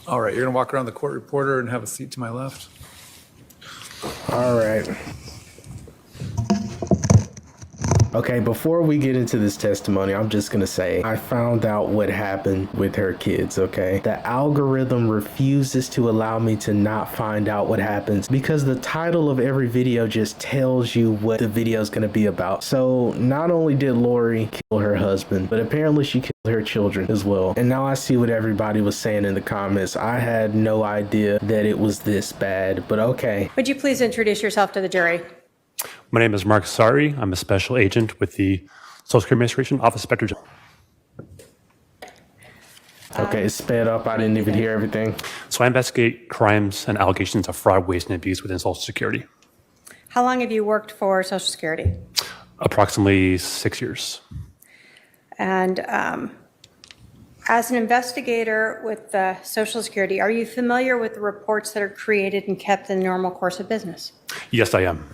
All right, you're going to walk around the court reporter and have a seat to my left. All right. Okay, before we get into this testimony, I'm just gonna say I found out what happened with her kids, okay? The algorithm refuses to allow me to not find out what happens because the title of every video just tells you what the video is gonna be about. So not only did Lori kill her husband, but apparently she killed her children as well. And now I see what everybody was saying in the comments. I had no idea that it was this bad, but okay. Would you please introduce yourself to the jury? My name is Mark Saari. I'm a special agent with the Social Security Administration, Office of Inspector General. Okay, it's sped up. I didn't even hear everything. So I investigate crimes and allegations of fraud, waste, and abuse within Social Security. How long have you worked for Social Security? Approximately 6 years. And as an investigator with the Social Security, are you familiar with the reports that are created and kept in the normal course of business? Yes, I am.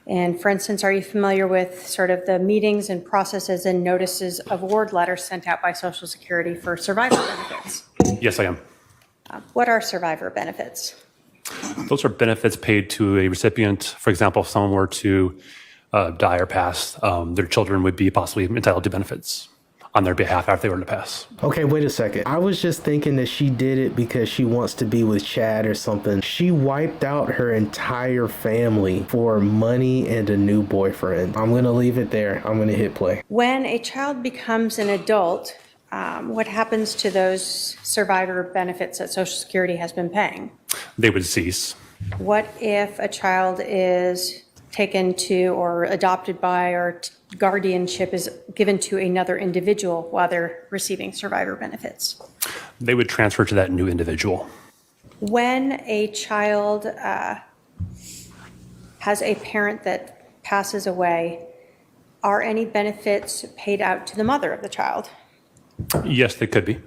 And for instance, are you familiar with sort of the meetings and processes and notices of award letters sent out by Social Security for survivor benefits? Yes, I am. What are survivor benefits? Those are benefits paid to a recipient. For example, if someone were to die or pass, their children would be possibly entitled to benefits on their behalf after they were to pass. Okay, wait a second. I was just thinking that she did it because she wants to be with Chad or something. She wiped out her entire family for money and a new boyfriend. I'm going to leave it there. I'm going to hit play. When a child becomes an adult, what happens to those survivor benefits that Social Security has been paying? They would cease. What if a child is taken to or adopted by or guardianship is given to another individual while they're receiving survivor benefits? They would transfer to that new individual. When a child has a parent that passes away, are any benefits paid out to the mother of the child? Yes, they could be.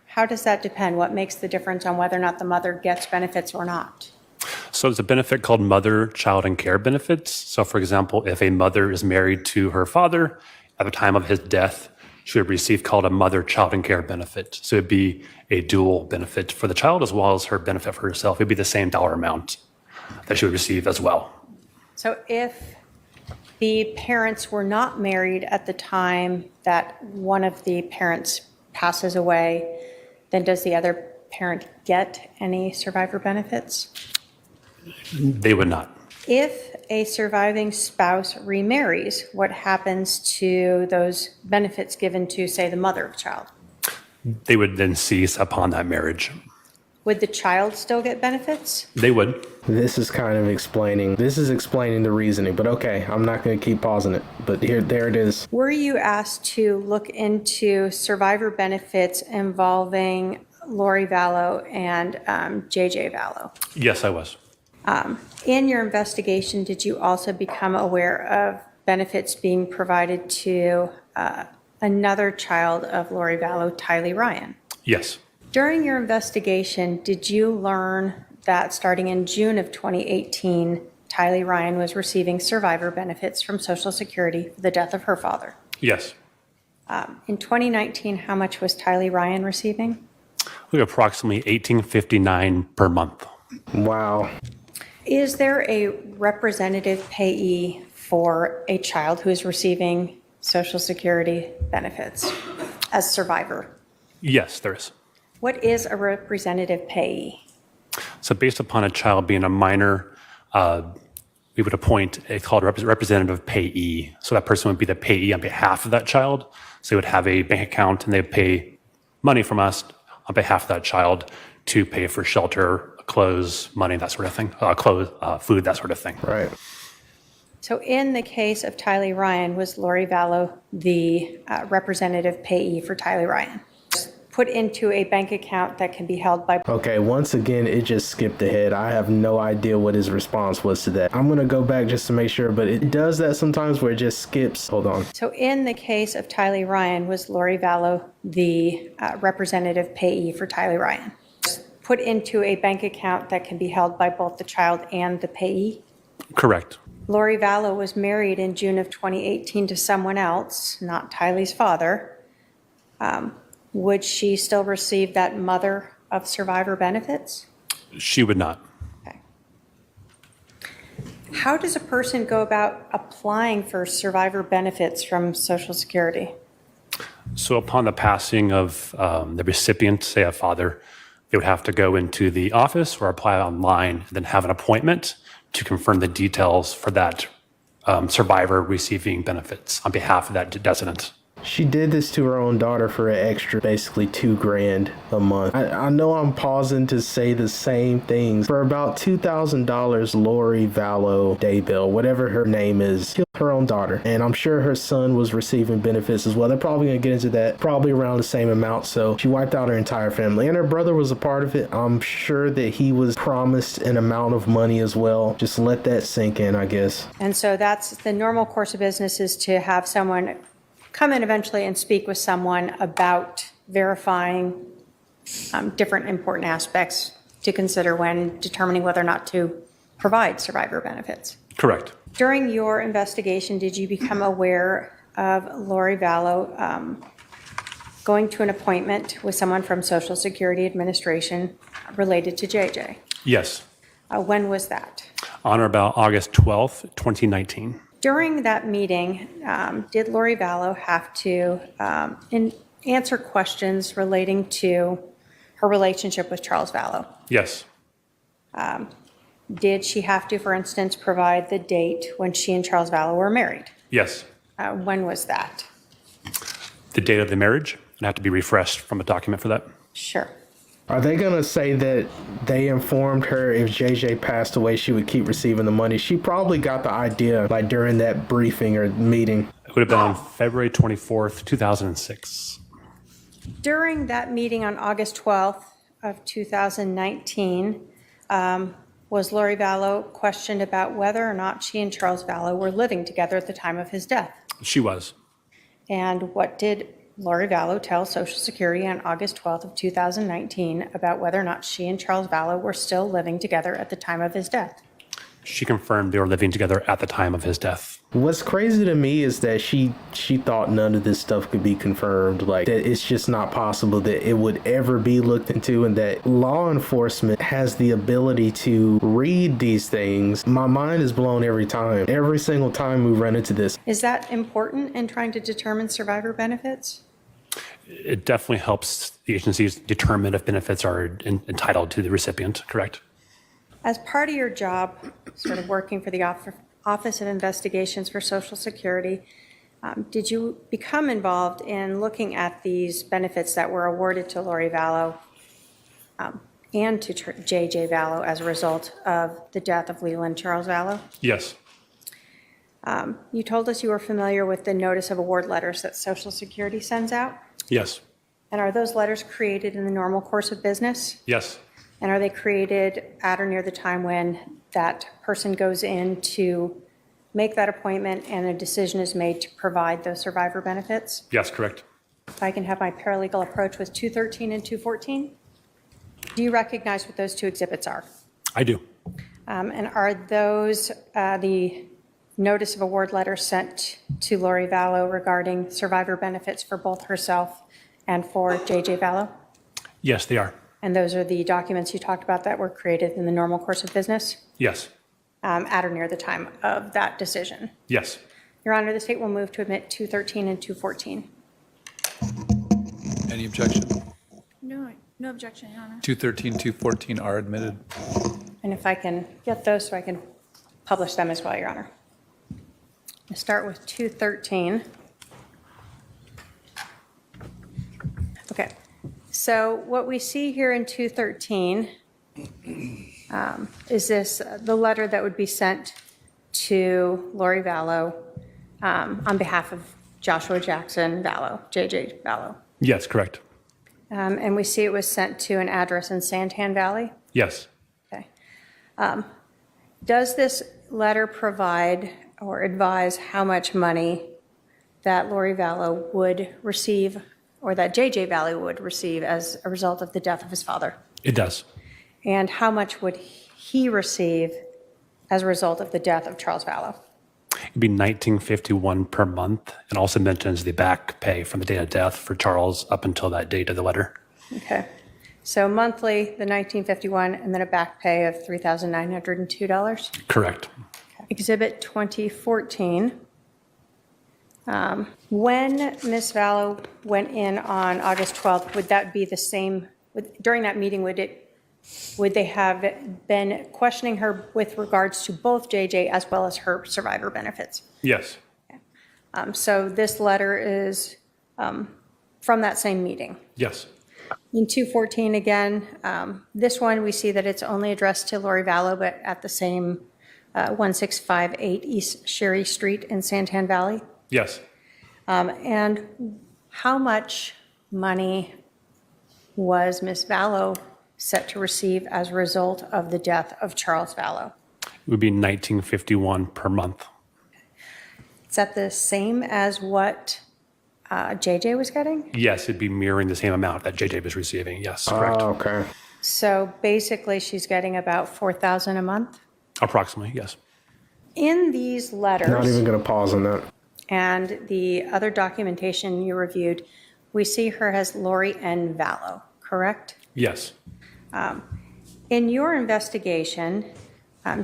How does that depend? What makes the difference on whether or not the mother gets benefits or not? So there's a benefit called mother, child, and care benefits. So for example, if a mother is married to her father at the time of his death, she would receive called a mother, child, and care benefit. So it'd be a dual benefit for the child as well as her benefit for herself. It'd be the same dollar amount that she would receive as well. So if the parents were not married at the time that one of the parents passes away, then does the other parent get any survivor benefits? They would not. If a surviving spouse remarries, what happens to those benefits given to, say, the mother of the child? They would then cease upon that marriage. Would the child still get benefits? They would. This is explaining the reasoning, but okay, I'm not going to keep pausing it, but there it is. Were you asked to look into survivor benefits involving Lori Vallow and JJ Vallow? Yes, I was. In your investigation, did you also become aware of benefits being provided to another child of Lori Vallow, Tylee Ryan? Yes. During your investigation, did you learn that starting in June of 2018, Tylee Ryan was receiving survivor benefits from Social Security for the death of her father? Yes. In 2019, how much was Tylee Ryan receiving? Approximately $1,859 per month. Wow. Is there a representative payee for a child who is receiving Social Security benefits as survivor? Yes, there is. What is a representative payee? So based upon a child being a minor, we would appoint a called representative payee. So that person would be the payee on behalf of that child. So they would have a bank account and they pay money from us on behalf of that child to pay for shelter, clothes, money, that sort of thing, food, that sort of thing. Right. So in the case of Tylee Ryan, was Lori Vallow the representative payee for Tylee Ryan? Put into a bank account that can be held by... Okay, once again, it just skipped ahead. I have no idea what his response was to that. I'm going to go back just to make sure, but it does that sometimes where it just skips. Hold on. So in the case of Tylee Ryan, was Lori Vallow the representative payee for Tylee Ryan? Put into a bank account that can be held by both the child and the payee? Correct. Lori Vallow was married in June of 2018 to someone else, not Tylee's father. would she still receive that mother of survivor benefits? She would not. Okay. How does a person go about applying for survivor benefits from Social Security? So upon the passing of the recipient, say a father, they would have to go into the office or apply online and then have an appointment to confirm the details for that survivor receiving benefits on behalf of that decedent. She did this to her own daughter for an extra, basically $2,000 a month. I know I'm pausing to say the same things. For about $2,000, Lori Vallow Daybell, whatever her name is, killed her own daughter. And I'm sure her son was receiving benefits as well. They're probably going to get into that, probably around the same amount. So she wiped out her entire family. And her brother was a part of it. I'm sure that he was promised an amount of money as well. Just let that sink in, I guess. And so that's the normal course of business, is to have someone come in eventually and speak with someone about verifying different important aspects to consider when determining whether or not to provide survivor benefits. Correct. During your investigation, did you become aware of Lori Vallow going to an appointment with someone from Social Security Administration related to JJ? Yes. When was that? On or about August 12th, 2019. During that meeting, did Lori Vallow have to answer questions relating to her relationship with Charles Vallow? Yes. Did she have to, for instance, provide the date when she and Charles Vallow were married? Yes. When was that? The date of the marriage, and have to be refreshed from a document for that. Sure. Are they going to say that they informed her if JJ passed away, she would keep receiving the money? She probably got the idea like during that briefing or meeting. It would have been on February 24th, 2006. During that meeting on August 12th of 2019, was Lori Vallow questioned about whether or not she and Charles Vallow were living together at the time of his death? She was. And what did Lori Vallow tell Social Security on August 12th of 2019 about whether or not she and Charles Vallow were still living together at the time of his death? She confirmed they were living together at the time of his death. What's crazy to me is that she thought none of this stuff could be confirmed. Like, that it's just not possible that it would ever be looked into, and that law enforcement has the ability to read these things. My mind is blown every time. Every single time we run into this. Is that important in trying to determine survivor benefits? It definitely helps the agencies determine if benefits are entitled to the recipient, correct? As part of your job, sort of working for the Office of Investigations for Social Security, did you become involved in looking at these benefits that were awarded to Lori Vallow and to JJ Vallow as a result of the death of Leland Charles Vallow? Yes. You told us you were familiar with the notice of award letters that Social Security sends out? Yes. And are those letters created in the normal course of business? Yes. And are they created at or near the time when that person goes in to make that appointment and a decision is made to provide those survivor benefits? Yes, correct. If I can have my paralegal approach with 213 and 214? Do you recognize what those two exhibits are? I do. And are those the notice of award letters sent to Lori Vallow regarding survivor benefits for both herself and for JJ Vallow? Yes, they are. And those are the documents you talked about that were created in the normal course of business? Yes. At or near the time of that decision? Yes. Your Honor, the state will move to admit 213 and 214. Any objection? No objection, Your Honor. 213, 214 are admitted. And if I can get those so I can publish them as well, Your Honor. I'll start with 213. Okay. So what we see here in 213 is this, the letter that would be sent to Lori Vallow on behalf of Joshua Jackson Vallow, JJ Vallow. Yes, correct. And we see it was sent to an address in Santan Valley. Yes. Okay. Does this letter provide or advise how much money that Lori Vallow would receive or that JJ Vallow would receive as a result of the death of his father? It does. And how much would he receive as a result of the death of Charles Vallow? It'd be $19.51 per month, and also mentions the back pay from the date of death for Charles up until that date of the letter. Okay. So monthly, the 1951, and then a back pay of $3,902. Correct. Exhibit 2014. When Ms. Vallow went in on August 12th, would that be the same, during that meeting, would they have been questioning her with regards to both JJ as well as her survivor benefits? Yes. So this letter is from that same meeting. Yes. In 214 again, this one we see that it's only addressed to Lori Vallow, but at the same 1658 East Sherry Street in Santan Valley. Yes. And how much money was Ms. Vallow set to receive as a result of the death of Charles Vallow? It would be $19.51 per month. Is that the same as what JJ was getting? Yes, it'd be mirroring the same amount that JJ was receiving. Yes, correct. Oh, okay. So basically, she's getting about $4,000 a month? Approximately, yes. In these letters, Not even going to pause on that. and the other documentation you reviewed, we see her as Lori N. Vallow, correct? Yes. In your investigation,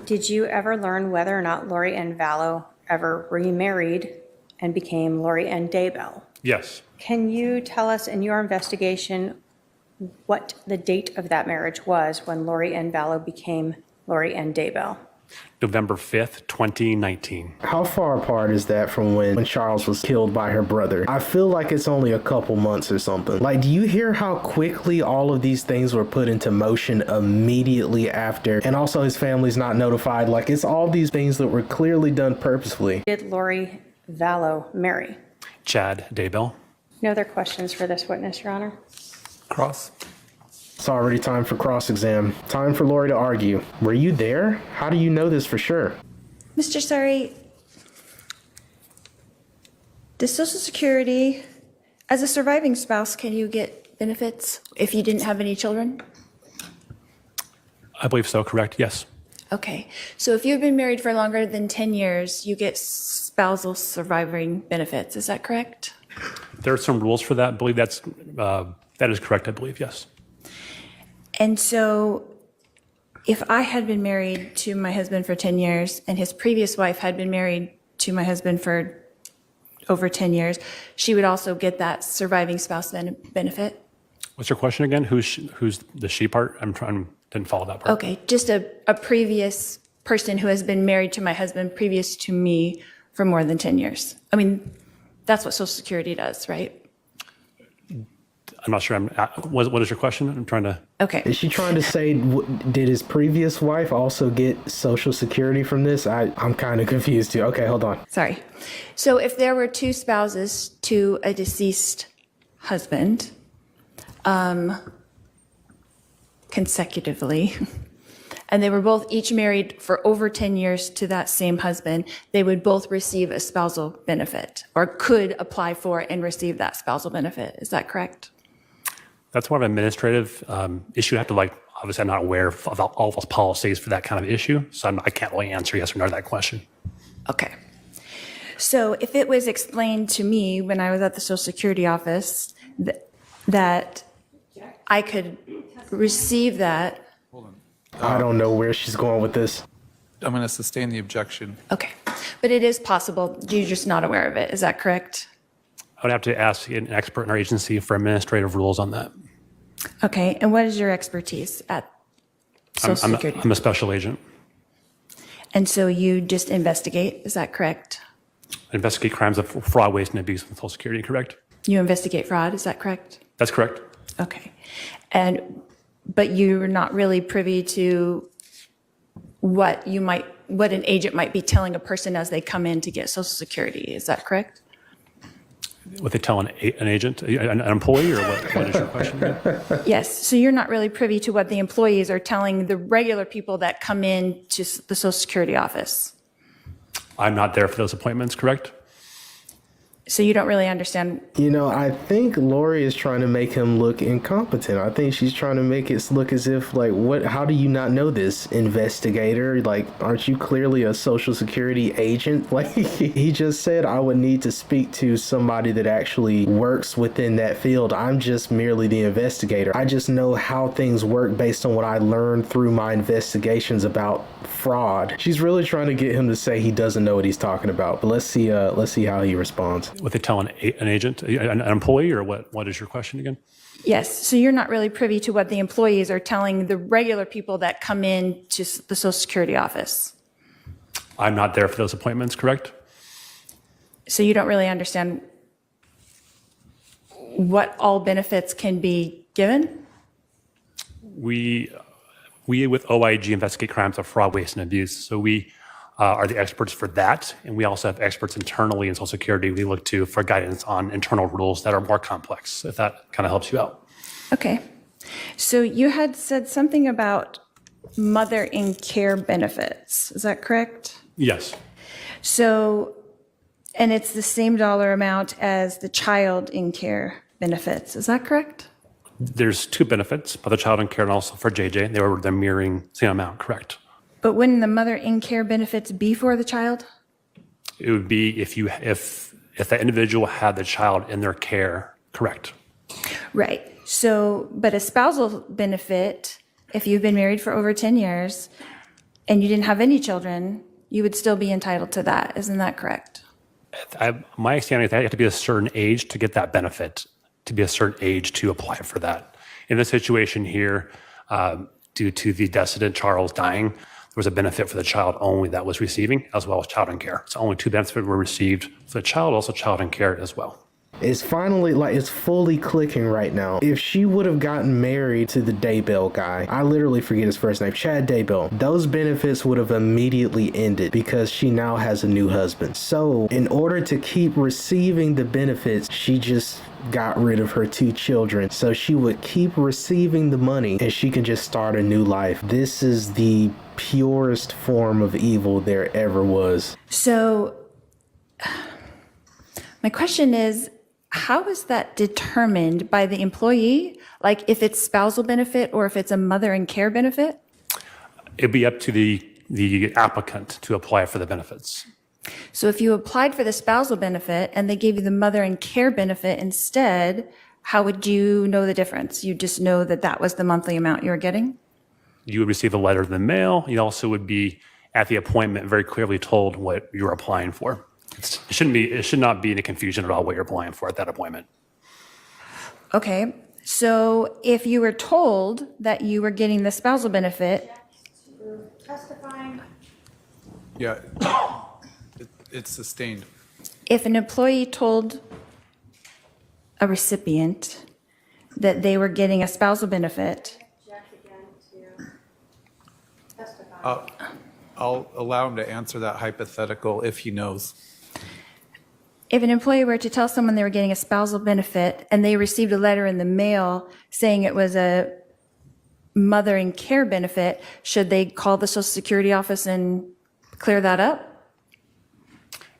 did you ever learn whether or not Lori N. Vallow ever remarried and became Lori N. Daybell? Yes. Can you tell us in your investigation what the date of that marriage was when Lori N. Vallow became Lori N. Daybell? November 5th, 2019. How far apart is that from when Charles was killed by her brother? I feel like it's only a couple months or something. Like, do you hear how quickly all of these things were put into motion immediately after? And also his family's not notified. Like, it's all these things that were clearly done purposefully. Did Lori Vallow marry? Chad Daybell. No other questions for this witness, Your Honor? Cross. It's already time for cross-exam. Time for Lori to argue. Were you there? How do you know this for sure? Mr. Saari, does Social Security, as a surviving spouse, can you get benefits if you didn't have any children? I believe so, correct? Yes. Okay, so if you've been married for longer than 10 years, you get spousal surviving benefits, is that correct? There are some rules for that. I believe that is correct, I believe, yes. And so if I had been married to my husband for 10 years and his previous wife had been married to my husband for over 10 years, she would also get that surviving spouse benefit? What's your question again? Who's the she part? Didn't follow that part. Okay, just a previous person who has been married to my husband previous to me for more than 10 years. I mean, that's what Social Security does, right? I'm not sure. What is your question? I'm trying to. Okay. Is she trying to say, did his previous wife also get Social Security from this? I'm kind of confused too. Okay, hold on. Sorry. So if there were two spouses to a deceased husband consecutively, and they were both each married for over 10 years to that same husband, they would both receive a spousal benefit or could apply for and receive that spousal benefit. Is that correct? That's more of an administrative issue. I have to obviously I'm not aware of all those policies for that kind of issue, so I can't really answer yes or no to that question. Okay. So if it was explained to me when I was at the Social Security office that I could receive that. I don't know where she's going with this. I'm going to sustain the objection. Okay. But it is possible. You're just not aware of it. Is that correct? I would have to ask an expert in our agency for administrative rules on that. Okay. And what is your expertise at Social Security? I'm a special agent. And so you just investigate. Is that correct? I investigate crimes of fraud, waste, and abuse in Social Security, correct? You investigate fraud. Is that correct? That's correct. Okay. But you're not really privy to what an agent might be telling a person as they come in to get Social Security. Is that correct? What they tell an agent, an employee, or what is your question? Yes. So you're not really privy to what the employees are telling the regular people that come in to the Social Security office. I'm not there for those appointments, correct? So you don't really understand. You know, I think Lori is trying to make him look incompetent. I think she's trying to make it look as if, like, how do you not know this, investigator? Like, aren't you clearly a Social Security agent? Like, he just said I would need to speak to somebody that actually works within that field. I'm just merely the investigator. I just know how things work based on what I learned through my investigations about fraud. She's really trying to get him to say he doesn't know what he's talking about. But let's see how he responds. What they tell an agent, an employee, or what is your question again? Yes. So you're not really privy to what the employees are telling the regular people that come in to the Social Security office. I'm not there for those appointments, correct? So you don't really understand what all benefits can be given? We with OIG investigate crimes of fraud, waste, and abuse. So we are the experts for that. And we also have experts internally in Social Security we look to for guidance on internal rules that are more complex, if that kind of helps you out. Okay. So you had said something about mother in care benefits. Is that correct? Yes. So, and it's the same dollar amount as the child in care benefits. Is that correct? There's two benefits, for the child in care and also for JJ. They're mirroring same amount, correct? But wouldn't the mother in care benefits be for the child? It would be if the individual had the child in their care, correct? Right. So, but a spousal benefit, if you've been married for over 10 years and you didn't have any children, you would still be entitled to that. Isn't that correct? My understanding is that you have to be a certain age to get that benefit, to be a certain age to apply for that. In this situation here, due to the decedent Charles dying, there was a benefit for the child only that was receiving, as well as child in care. So only two benefits were received for the child, also child in care as well. It's finally, like, it's fully clicking right now. If she would have gotten married to the Daybell guy, I literally forget his first name, Chad Daybell, those benefits would have immediately ended because she now has a new husband. So in order to keep receiving the benefits, she just got rid of her two children. So she would keep receiving the money and she can just start a new life. This is the purest form of evil there ever was. So my question is, how is that determined by the employee? Like if it's spousal benefit or if it's a mother in care benefit? It'd be up to the applicant to apply for the benefits. So if you applied for the spousal benefit and they gave you the mother in care benefit instead, how would you know the difference? You just know that that was the monthly amount you were getting? You would receive a letter in the mail. You also would be at the appointment very clearly told what you're applying for. It should not be any confusion at all what you're applying for at that appointment. Okay. So if you were told that you were getting the spousal benefit, Yeah, it's sustained. if an employee told a recipient that they were getting a spousal benefit, I'll allow him to answer that hypothetical if he knows. if an employee were to tell someone they were getting a spousal benefit and they received a letter in the mail saying it was a mother in care benefit, should they call the Social Security office and clear that up?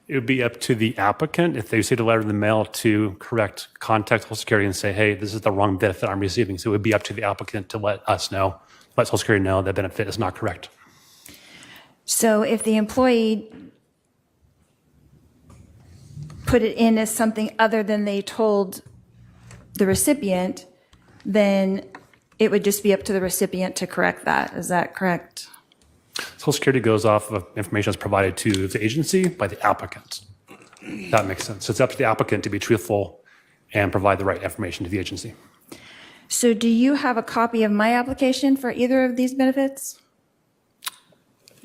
It would be up to the applicant, if they received a letter in the mail, to contact Social Security and say, hey, this is the wrong benefit I'm receiving. So it would be up to the applicant to let Social Security know that benefit is not correct. So if the employee put it in as something other than they told the recipient, then it would just be up to the recipient to correct that. Is that correct? Social Security goes off of information that's provided to the agency by the applicant. That makes sense. So it's up to the applicant to be truthful and provide the right information to the agency. So do you have a copy of my application for either of these benefits?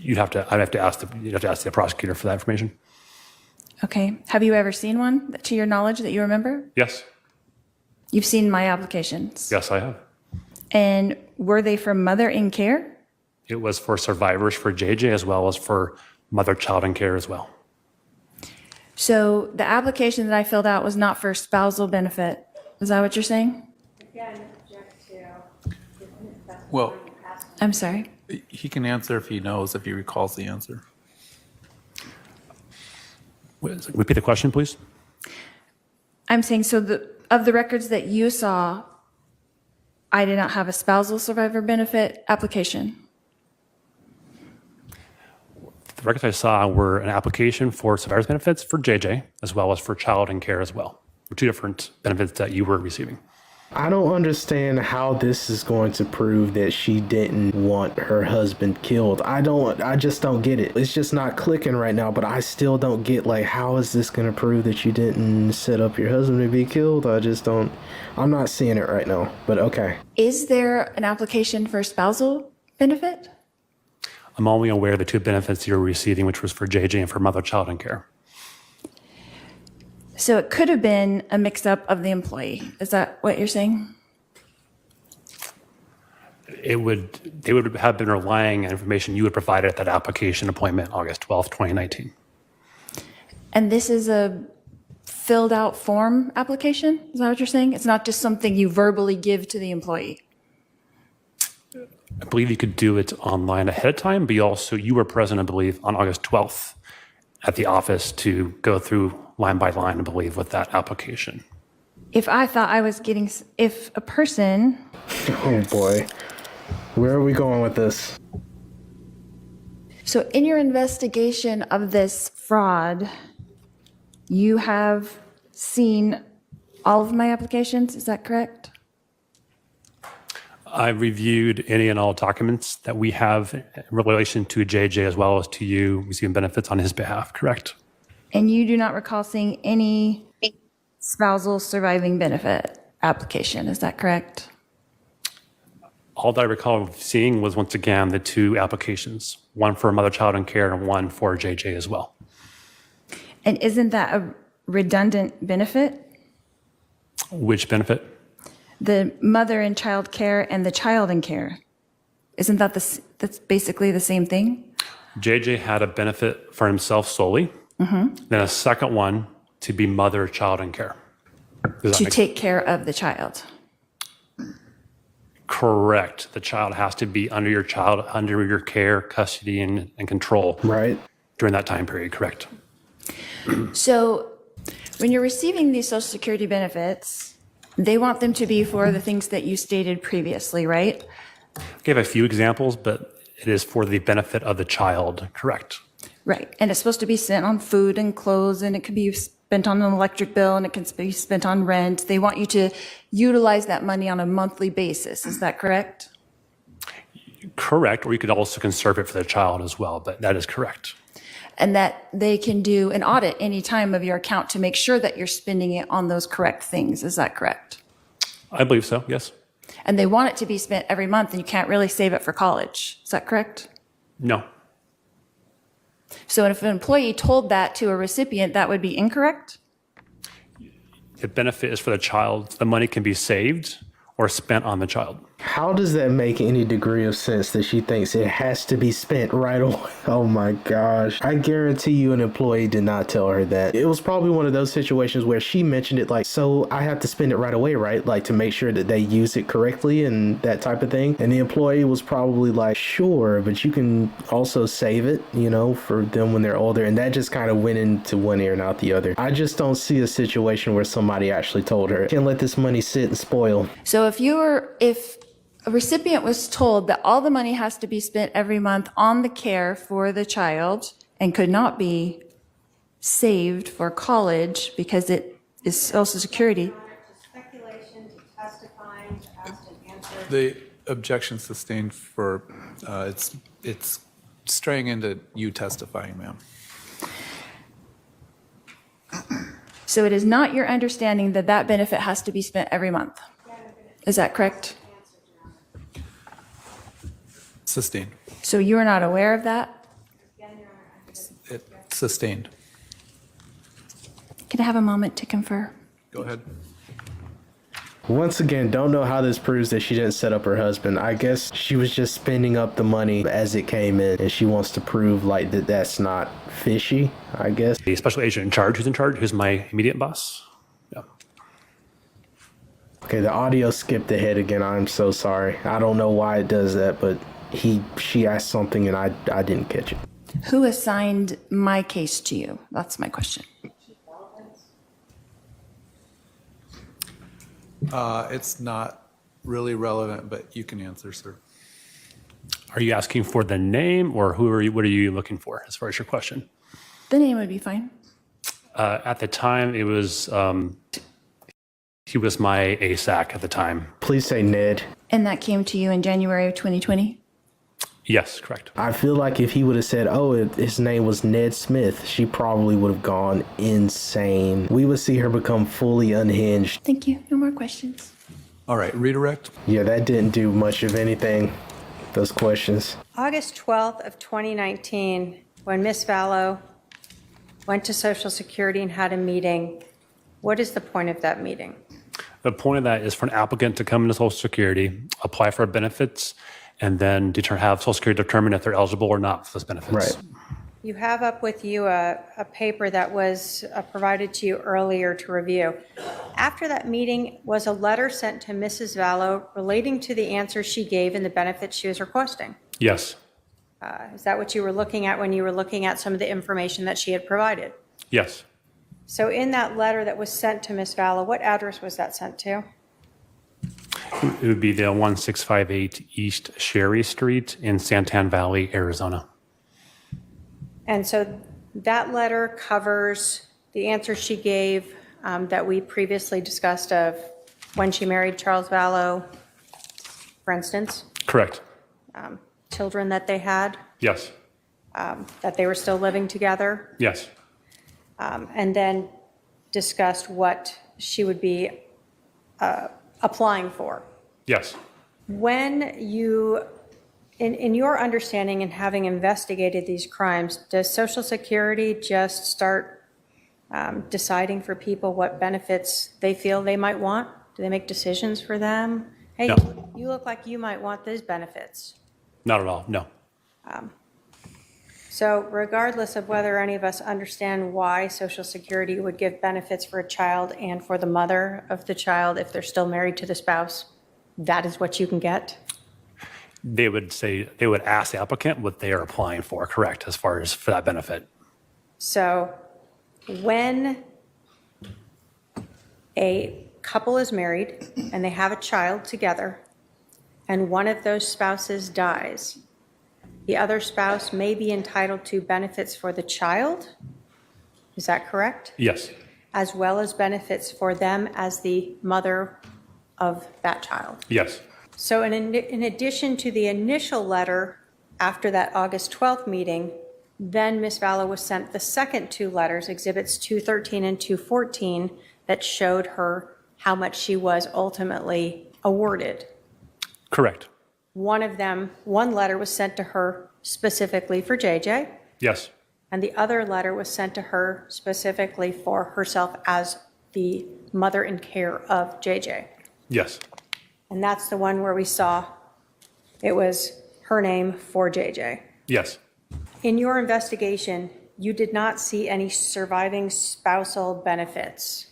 I'd have to ask the prosecutor for that information. Okay. Have you ever seen one, to your knowledge, that you remember? Yes. You've seen my applications? Yes, I have. And were they for mother in care? It was for survivors for JJ as well as for mother child in care as well. So the application that I filled out was not for spousal benefit. Is that what you're saying? Well, I'm sorry. he can answer if he knows, if he recalls the answer. Repeat the question, please. I'm saying, so of the records that you saw, I did not have a spousal survivor benefit application. The records I saw were an application for survivor's benefits for JJ, as well as for child and care as well. Two different benefits that you were receiving. I don't understand how this is going to prove that she didn't want her husband killed. I just don't get it. It's just not clicking right now, but I still don't get, like, how is this going to prove that you didn't set up your husband to be killed? I'm not seeing it right now, but okay. Is there an application for spousal benefit? I'm only aware of the two benefits you were receiving, which was for JJ and for mother, child, and care. So it could have been a mix-up of the employee. Is that what you're saying? They would have been relying on information you had provided at that application appointment, August 12th, 2019. And this is a filled out form application? Is that what you're saying? It's not just something you verbally give to the employee? I believe you could do it online ahead of time, but you were present, I believe, on August 12th at the office to go through line by line, I believe, with that application. If a person, Oh boy. Where are we going with this? so in your investigation of this fraud, you have seen all of my applications, is that correct? I reviewed any and all documents that we have in relation to JJ as well as to you receiving benefits on his behalf, correct? And you do not recall seeing any spousal surviving benefit application, is that correct? All that I recall seeing was, once again, the two applications, one for mother, child, and care, and one for JJ as well. And isn't that a redundant benefit? Which benefit? The mother in child care and the child in care. Isn't that that's basically the same thing? JJ had a benefit for himself solely, then a second one to be mother, child, and care. To take care of the child. Correct. The child has to be under your care, custody, and control. Right. During that time period, correct. So when you're receiving these Social Security benefits, they want them to be for the things that you stated previously, right? I gave a few examples, but it is for the benefit of the child, correct. Right. And it's supposed to be spent on food and clothes, and it could be spent on an electric bill, and it can be spent on rent. They want you to utilize that money on a monthly basis. Is that correct? Correct. Or you could also conserve it for the child as well, but that is correct. And that they can do an audit any time of your account to make sure that you're spending it on those correct things. Is that correct? I believe so, yes. And they want it to be spent every month, and you can't really save it for college. Is that correct? No. So if an employee told that to a recipient, that would be incorrect? The benefit is for the child. The money can be saved or spent on the child. How does that make any degree of sense that she thinks it has to be spent right away? Oh my gosh. I guarantee you an employee did not tell her that. It was probably one of those situations where she mentioned it like, so I have to spend it right away, right? Like to make sure that they use it correctly and that type of thing. And the employee was probably like, sure, but you can also save it, for them when they're older. And that just kind of went into one ear and out the other. I just don't see a situation where somebody actually told her, can't let this money sit and spoil. So if a recipient was told that all the money has to be spent every month on the care for the child and could not be saved for college because it is Social Security. Speculation to testifying, to ask and answer. The objection sustained for, it's straying into you testifying, ma'am. So it is not your understanding that that benefit has to be spent every month. Is that correct? Sustained. So you are not aware of that? Sustained. Can I have a moment to confer? Go ahead. Once again, don't know how this proves that she didn't set up her husband. I guess she was just spending up the money as it came in, and she wants to prove like that that's not fishy, I guess. The special agent in charge, who's my immediate boss. Yeah. Okay, the audio skipped ahead again. I'm so sorry. I don't know why it does that, but she asked something and I didn't catch it. Who assigned my case to you? That's my question. It's not really relevant, but you can answer, sir. Are you asking for the name, or what are you looking for as far as your question? The name would be fine. At the time, it was he was my ASAC at the time. Please say Ned. And that came to you in January of 2020? Yes, correct. I feel like if he would have said, his name was Ned Smith, she probably would have gone insane. We would see her become fully unhinged. Thank you. No more questions. All right, redirect. Yeah, that didn't do much of anything, those questions. August 12th of 2019, when Ms. Vallow went to Social Security and had a meeting, what is the point of that meeting? The point of that is for an applicant to come into Social Security, apply for benefits, and then have Social Security determine if they're eligible or not for those benefits. Right. You have up with you a paper that was provided to you earlier to review. After that meeting, was a letter sent to Mrs. Vallow relating to the answers she gave and the benefits she was requesting? Yes. Is that what you were looking at when you were looking at some of the information that she had provided? Yes. So in that letter that was sent to Ms. Vallow, what address was that sent to? It would be the 1658 East Sherry Street in Santan Valley, Arizona. And so that letter covers the answer she gave that we previously discussed of when she married Charles Vallow, for instance, Correct. children that they had, Yes. that they were still living together, Yes. and then discussed what she would be applying for. Yes. When you, in your understanding and having investigated these crimes, does Social Security just start deciding for people what benefits they feel they might want? Do they make decisions for them? Hey, No. you look like you might want these benefits. Not at all. No. So regardless of whether any of us understand why Social Security would give benefits for a child and for the mother of the child if they're still married to the spouse, that is what you can get? They would ask the applicant what they are applying for, correct, as far as for that benefit. So when a couple is married and they have a child together and one of those spouses dies, the other spouse may be entitled to benefits for the child. Is that correct? Yes. As well as benefits for them as the mother of that child. Yes. So in addition to the initial letter after that August 12th meeting, then Ms. Vallow was sent the second two letters, Exhibits 213 and 214, that showed her how much she was ultimately awarded. Correct. One of them, one letter was sent to her specifically for JJ, Yes. and the other letter was sent to her specifically for herself as the mother in care of JJ. Yes. And that's the one where we saw it was her name for JJ. Yes. In your investigation, you did not see any surviving spousal benefits.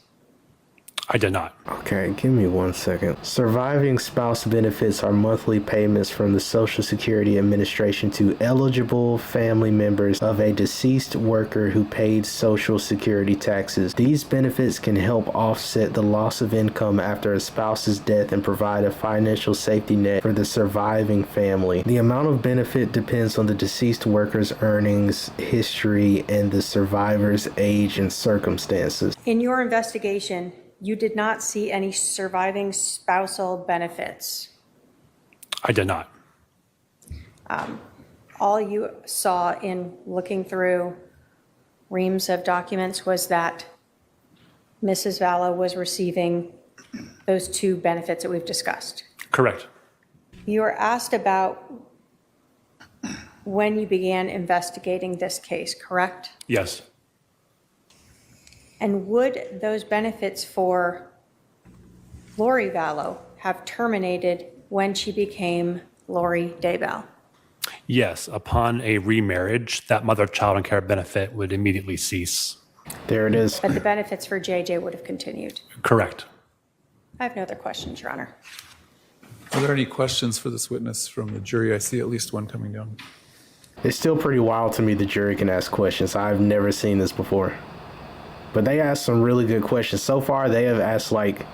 I did not. Okay, give me 1 second. Surviving spouse benefits are monthly payments from the Social Security Administration to eligible family members of a deceased worker who paid Social Security taxes. These benefits can help offset the loss of income after a spouse's death and provide a financial safety net for the surviving family. The amount of benefit depends on the deceased worker's earnings, history, and the survivor's age and circumstances. In your investigation, you did not see any surviving spousal benefits. I did not. All you saw in looking through reams of documents was that Mrs. Vallow was receiving those two benefits that we've discussed. Correct. You were asked about when you began investigating this case, correct? Yes. And would those benefits for Lori Vallow have terminated when she became Lori Daybell? Yes. Upon a remarriage, that mother-child and care benefit would immediately cease. There it is. But the benefits for JJ would have continued. Correct. I have no other questions, Your Honor. Are there any questions for this witness from the jury? I see at least one coming down. It's still pretty wild to me the jury can ask questions. I've never seen this before. But they asked some really good questions. So far, they have asked like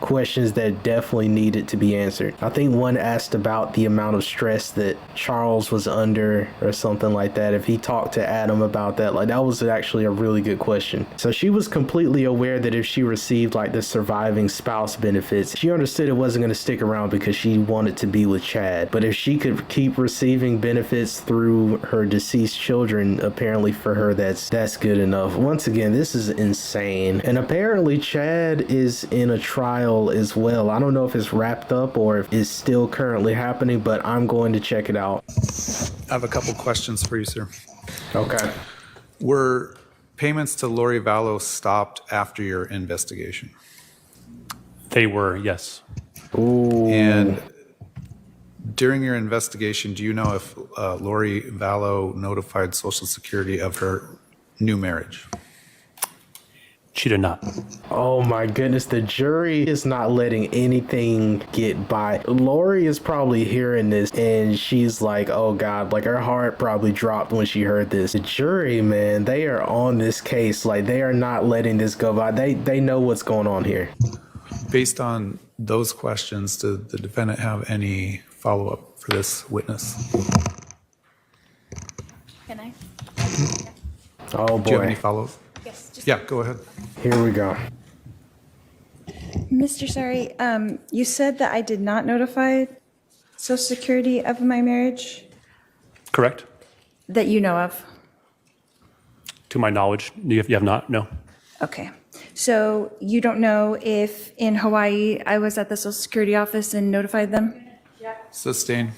questions that definitely needed to be answered. I think one asked about the amount of stress that Charles was under or something like that. If he talked to Adam about that, like that was actually a really good question. So she was completely aware that if she received like the surviving spouse benefits, she understood it wasn't going to stick around because she wanted to be with Chad. But if she could keep receiving benefits through her deceased children, apparently for her that's good enough. Once again, this is insane. And apparently Chad is in a trial as well. I don't know if it's wrapped up or if it's still currently happening, but I'm going to check it out. I have a couple questions for you, sir. Okay. Were payments to Lori Vallow stopped after your investigation? They were, yes. Ooh. And during your investigation, do you know if Lori Vallow notified Social Security of her new marriage? She did not. Oh my goodness, the jury is not letting anything get by. Lori is probably hearing this and she's like, oh God, like her heart probably dropped when she heard this. The jury, man, they are on this case. Like they are not letting this go by. They know what's going on here. Based on those questions, did the defendant have any follow-up for this witness? Can I? Oh Do you have any boy. follow-up? Yes. Just Yeah, go ahead. Here we go. Mr. Saari, you said that I did not notify Social Security of my marriage Correct? that you know of. To my knowledge, you have not? No. Okay. So you don't know if in Hawaii I was at the Social Security office and notified them? Sustain.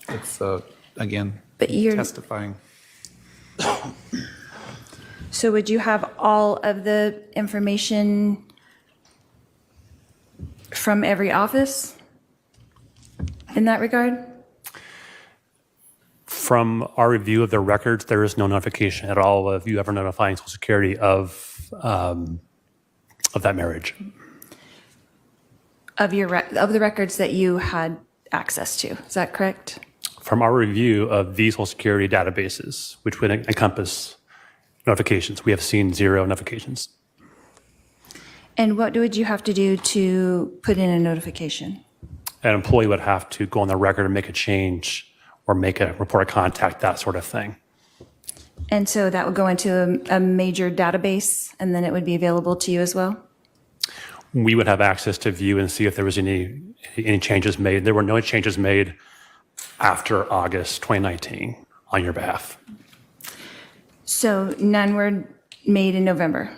It's, again, But you're, testifying. so would you have all of the information from every office in that regard? From our review of the records, there is no notification at all of you ever notifying Social Security of that marriage. Of of the records that you had access to, is that correct? From our review of these Social Security databases, which would encompass notifications, we have seen 0 notifications. And what would you have to do to put in a notification? An employee would have to go on the record and make a change or make a report of contact, that sort of thing. And so that would go into a major database and then it would be available to you as well? We would have access to view and see if there was any changes made. There were no changes made after August 2019 on your behalf. So none were made in November,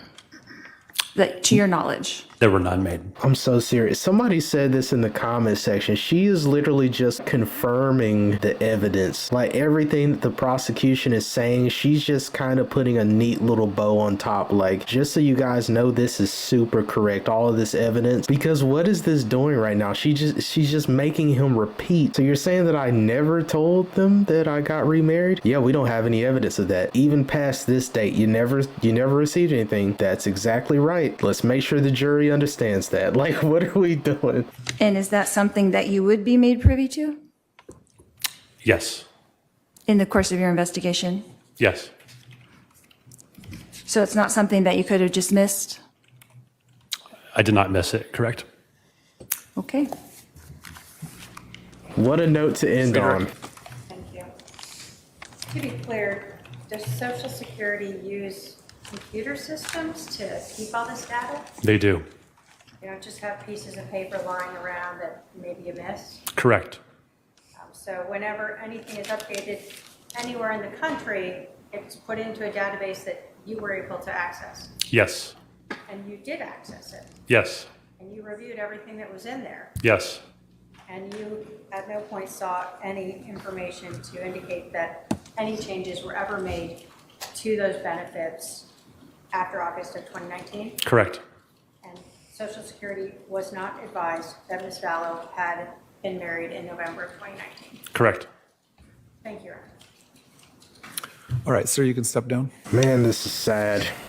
that, to your knowledge? There were none made. I'm so serious. Somebody said this in the comment section. She is literally just confirming the evidence. Like everything that the prosecution is saying, she's just kind of putting a neat little bow on top. Like, just so you guys know, this is super correct. All of this evidence. Because what is this doing right now? She's just making him repeat. So you're saying that I never told them that I got remarried? Yeah, we don't have any evidence of that. Even past this date, you never received anything. That's exactly right. Let's make sure the jury understands that. Like, what are we doing? And is that something that you would be made privy to Yes. in the course of your investigation? Yes. So it's not something that you could have just missed? I did not miss it, correct? Okay. What a note to end on. Thank you. To be clear, does Social Security use computer systems to keep all this data? They do. You don't just have pieces of paper lying around that maybe you missed? Correct. So whenever anything is updated anywhere in the country, it's put into a database that you were able to access. Yes. And you did access it. Yes. And you reviewed everything that was in there. Yes. And you at no point saw any information to indicate that any changes were ever made to those benefits after August of 2019? Correct. And Social Security was not advised that Ms. Vallow had been married in November of 2019. Correct. Thank you. All right, sir, you can step down. Man, this is sad.